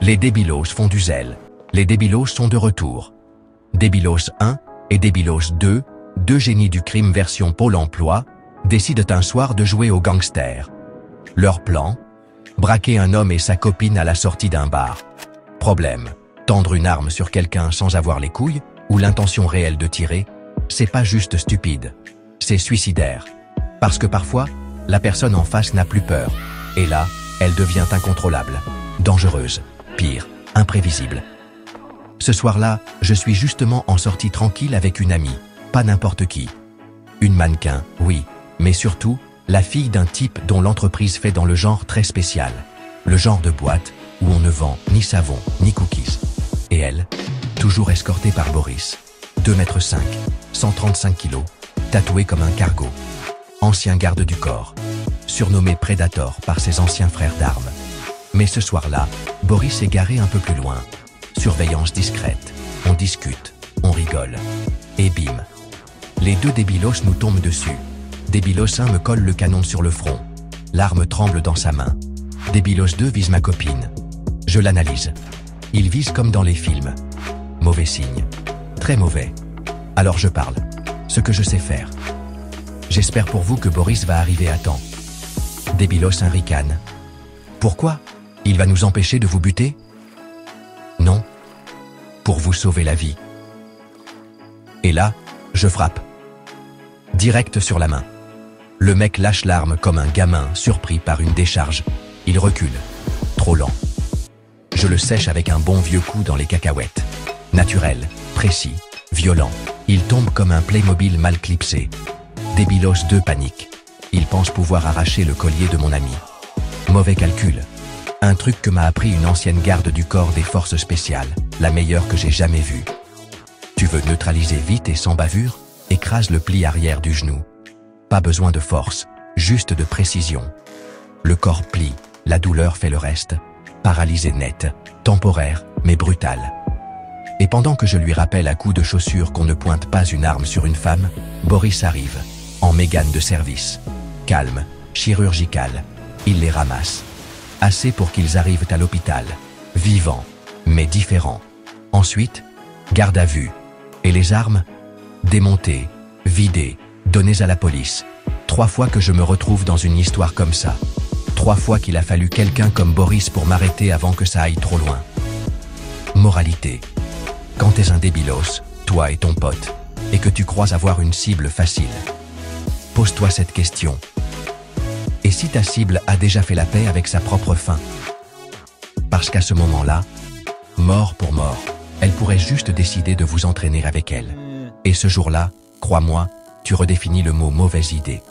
Les débilos font du zèle. Les débilos sont de retour. Débilos 1 et Débilos 2, deux génies du crime version Pôle emploi, décident un soir de jouer aux gangsters. Leur plan? Braquer un homme et sa copine à la sortie d'un bar. Problème: tendre une arme sur quelqu'un sans avoir les couilles, ou l'intention réelle de tirer, c'est pas juste stupide, c'est suicidaire. Parce que parfois, la personne en face n'a plus peur, et là, elle devient incontrôlable, dangereuse, pire, imprévisible. Ce soir-là, je suis justement en sortie tranquille avec une amie, pas n'importe qui. Une mannequin, oui, mais surtout, la fille d'un type dont l'entreprise fait dans le genre très spécial. Le genre de boîte où on ne vend ni savon, ni cookies. Et elle, toujours escortée par Boris, 2,5 m, 135 kg, tatoué comme un cargo. Ancien garde du corps, surnommé Predator par ses anciens frères d'armes. Mais ce soir-là, Boris est garé un peu plus loin. Surveillance discrète, on discute, on rigole. Et bim, les deux débilos nous tombent dessus. Débilos 1 me colle le canon sur le front. L'arme tremble dans sa main. Débilos 2 vise ma copine. Je l'analyse. Il vise comme dans les films. Mauvais signe. Très mauvais. Alors je parle. Ce que je sais faire. J'espère pour vous que Boris va arriver à temps. Débilos 1 ricane. Pourquoi? Il va nous empêcher de vous buter? Non. Pour vous sauver la vie. Et là, je frappe. Direct sur la main. Le mec lâche l'arme comme un gamin surpris par une décharge. Il recule. Trop lent. Je le sèche avec un bon vieux coup dans les cacahuètes. Naturel, précis, violent. Il tombe comme un Playmobil mal clipsé. Débilos 2 panique. Il pense pouvoir arracher le collier de mon ami. Mauvais calcul. Un truc que m'a appris une ancienne garde du corps des forces spéciales, la meilleure que j'ai jamais vue. Tu veux neutraliser vite et sans bavure? Écrase le pli arrière du genou. Pas besoin de force, juste de précision. Le corps plie, la douleur fait le reste. Paralysé net, temporaire, mais brutal. Et pendant que je lui rappelle à coups de chaussures qu'on ne pointe pas une arme sur une femme, Boris arrive, en mégane de service. Calme, chirurgical. Il les ramasse. Assez pour qu'ils arrivent à l'hôpital. Vivants, mais différents. Ensuite, garde à vue. Et les armes? Démontées, vidées, données à la police. 3 fois que je me retrouve dans une histoire comme ça. 3 fois qu'il a fallu quelqu'un comme Boris pour m'arrêter avant que ça aille trop loin. Moralité. Quand t'es un débilos, toi et ton pote, et que tu crois avoir une cible facile, pose-toi cette question. Et si ta cible a déjà fait la paix avec sa propre fin? Parce qu'à ce moment-là, mort pour mort, elle pourrait juste décider de vous entraîner avec elle. Et ce jour-là, crois-moi, tu redéfinis le mot mauvaise idée.